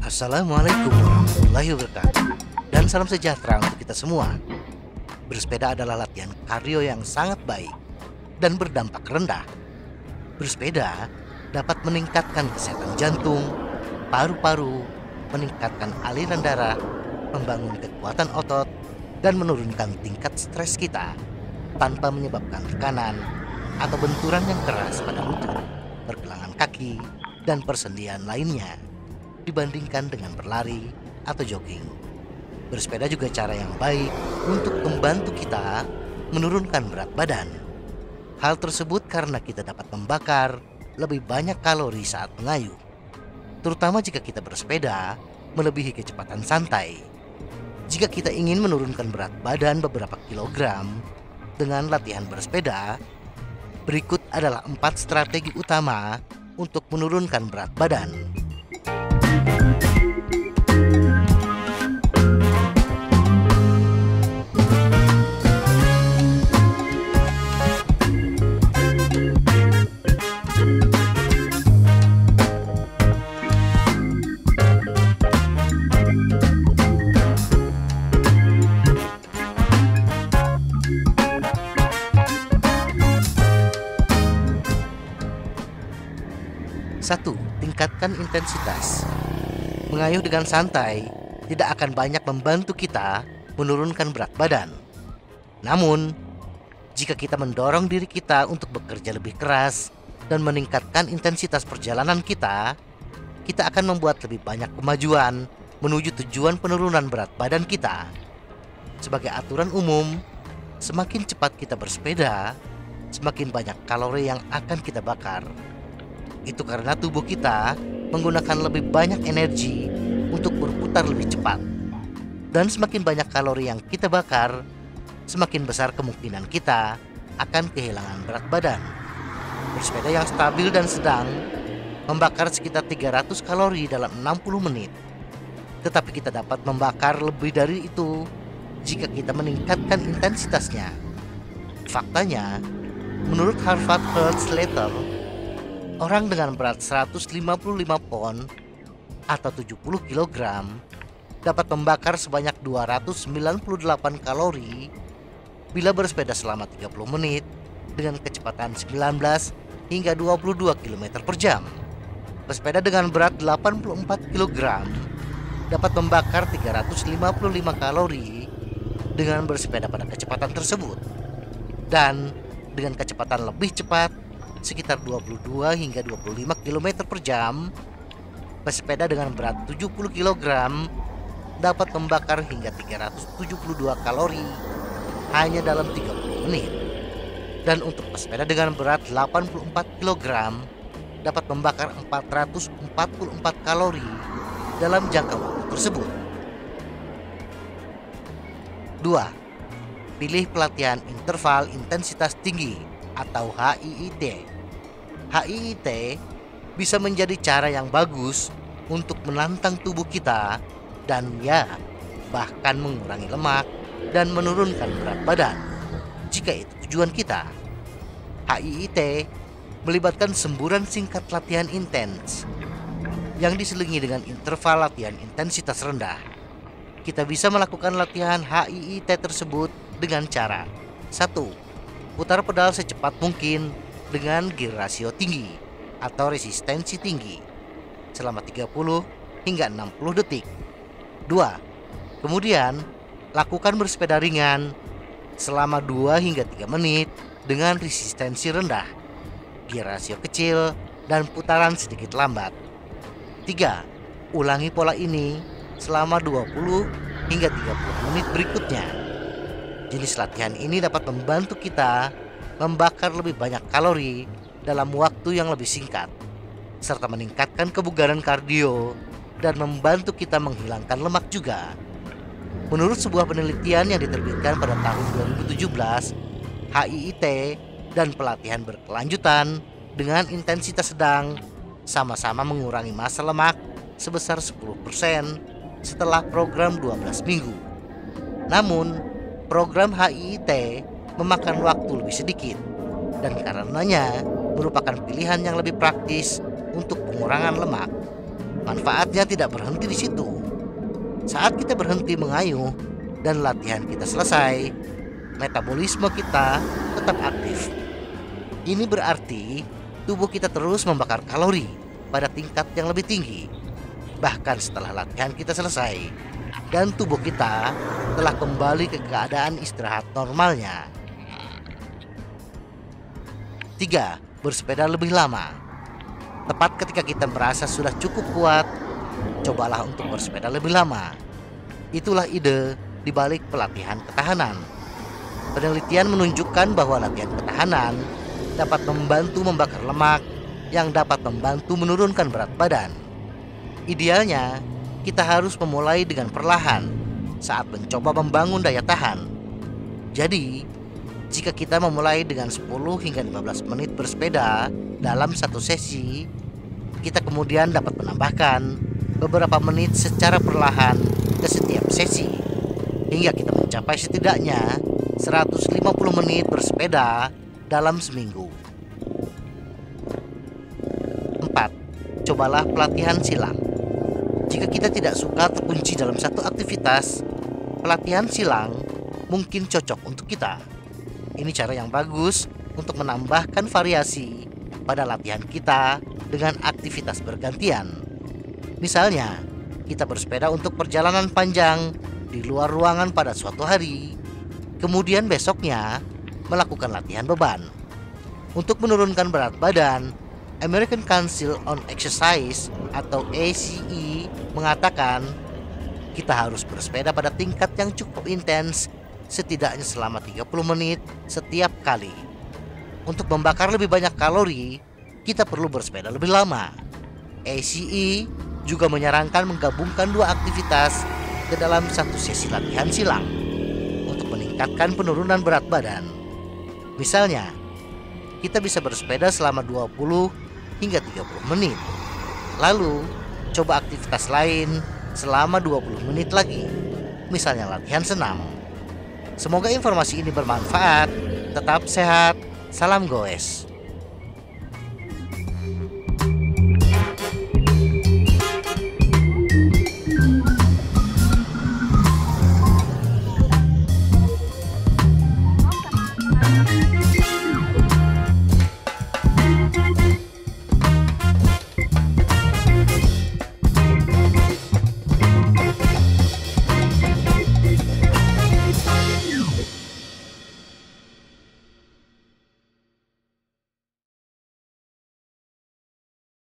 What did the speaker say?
Assalamualaikum warahmatullahi wabarakatuh. Dan salam sejahtera untuk kita semua. Bersepeda adalah latihan kardio yang sangat baik dan berdampak rendah. Bersepeda dapat meningkatkan kesehatan jantung, paru-paru, meningkatkan aliran darah, membangun kekuatan otot, dan menurunkan tingkat stres kita tanpa menyebabkan tekanan atau benturan yang keras pada lutut, pergelangan kaki, dan persendian lainnya dibandingkan dengan berlari atau jogging. Bersepeda juga cara yang baik untuk membantu kita menurunkan berat badan. Hal tersebut karena kita dapat membakar lebih banyak kalori saat mengayuh, terutama jika kita bersepeda melebihi kecepatan santai. Jika kita ingin menurunkan berat badan beberapa kilogram dengan latihan bersepeda, berikut adalah 4 strategi utama untuk menurunkan berat badan. Satu, tingkatkan intensitas. Mengayuh dengan santai tidak akan banyak membantu kita menurunkan berat badan. Namun, jika kita mendorong diri kita untuk bekerja lebih keras dan meningkatkan intensitas perjalanan kita akan membuat lebih banyak kemajuan menuju tujuan penurunan berat badan kita. Sebagai aturan umum, semakin cepat kita bersepeda, semakin banyak kalori yang akan kita bakar. Itu karena tubuh kita menggunakan lebih banyak energi untuk berputar lebih cepat. Dan semakin banyak kalori yang kita bakar, semakin besar kemungkinan kita akan kehilangan berat badan. Bersepeda yang stabil dan sedang membakar sekitar 300 kalori dalam 60 menit. Tetapi kita dapat membakar lebih dari itu jika kita meningkatkan intensitasnya. Faktanya, menurut Harvard Health Letter, orang dengan berat 155 pon atau 70 kg dapat membakar sebanyak 298 kalori bila bersepeda selama 30 menit dengan kecepatan 19 hingga 22 km per jam. Bersepeda dengan berat 84 kg dapat membakar 355 kalori dengan bersepeda pada kecepatan tersebut. Dan dengan kecepatan lebih cepat sekitar 22 hingga 25 km per jam, bersepeda dengan berat 70 kg dapat membakar hingga 372 kalori hanya dalam 30 menit. Dan untuk pesepeda dengan berat 84 kg dapat membakar 444 kalori dalam jangka waktu tersebut. 2. Pilih pelatihan interval intensitas tinggi atau HIIT. HIIT bisa menjadi cara yang bagus untuk menantang tubuh kita dan bahkan mengurangi lemak dan menurunkan berat badan jika itu tujuan kita. HIIT melibatkan semburan singkat latihan intens yang diselingi dengan interval latihan intensitas rendah. Kita bisa melakukan latihan HIIT tersebut dengan cara 1. Putar pedal secepat mungkin dengan gear rasio tinggi atau resistensi tinggi selama 30 hingga 60 detik. 2. Kemudian, lakukan bersepeda ringan selama 2 hingga 3 menit dengan resistensi rendah, gear rasio kecil, dan putaran sedikit lambat. 3. Ulangi pola ini selama 20 hingga 30 menit berikutnya. Jenis latihan ini dapat membantu kita membakar lebih banyak kalori dalam waktu yang lebih singkat, serta meningkatkan kebugaran kardio dan membantu kita menghilangkan lemak juga. Menurut sebuah penelitian yang diterbitkan pada tahun 2017, HIIT dan pelatihan berkelanjutan dengan intensitas sedang sama-sama mengurangi massa lemak sebesar 10% setelah program 12 minggu. Namun, program HIIT memakan waktu lebih sedikit dan karenanya merupakan pilihan yang lebih praktis untuk pengurangan lemak. Manfaatnya tidak berhenti di situ. Saat kita berhenti mengayuh dan latihan kita selesai, metabolisme kita tetap aktif. Ini berarti tubuh kita terus membakar kalori pada tingkat yang lebih tinggi, bahkan setelah latihan kita selesai dan tubuh kita telah kembali ke keadaan istirahat normalnya. 3. Bersepeda lebih lama. Tepat ketika kita merasa sudah cukup kuat, cobalah untuk bersepeda lebih lama. Itulah ide di balik pelatihan ketahanan. Penelitian menunjukkan bahwa latihan ketahanan dapat membantu membakar lemak yang dapat membantu menurunkan berat badan. Idealnya, kita harus memulai dengan perlahan saat mencoba membangun daya tahan. Jadi, jika kita memulai dengan 10 hingga 15 menit bersepeda dalam satu sesi, kita kemudian dapat menambahkan beberapa menit secara perlahan ke setiap sesi, hingga kita mencapai setidaknya 150 menit bersepeda dalam seminggu. 4. Cobalah pelatihan silang. Jika kita tidak suka terkunci dalam satu aktivitas, pelatihan silang mungkin cocok untuk kita. Ini cara yang bagus untuk menambahkan variasi pada latihan kita dengan aktivitas bergantian. Misalnya, kita bersepeda untuk perjalanan panjang di luar ruangan pada suatu hari, kemudian besoknya melakukan latihan beban. Untuk menurunkan berat badan, American Council on Exercise atau ACE mengatakan kita harus bersepeda pada tingkat yang cukup intens setidaknya selama 30 menit setiap kali. Untuk membakar lebih banyak kalori, kita perlu bersepeda lebih lama. ACE juga menyarankan menggabungkan dua aktivitas ke dalam satu sesi latihan silang untuk meningkatkan penurunan berat badan. Misalnya, kita bisa bersepeda selama 20 hingga 30 menit. Lalu, coba aktivitas lain selama 20 menit lagi, misalnya latihan senam. Semoga informasi ini bermanfaat. Tetap sehat. Salam goes.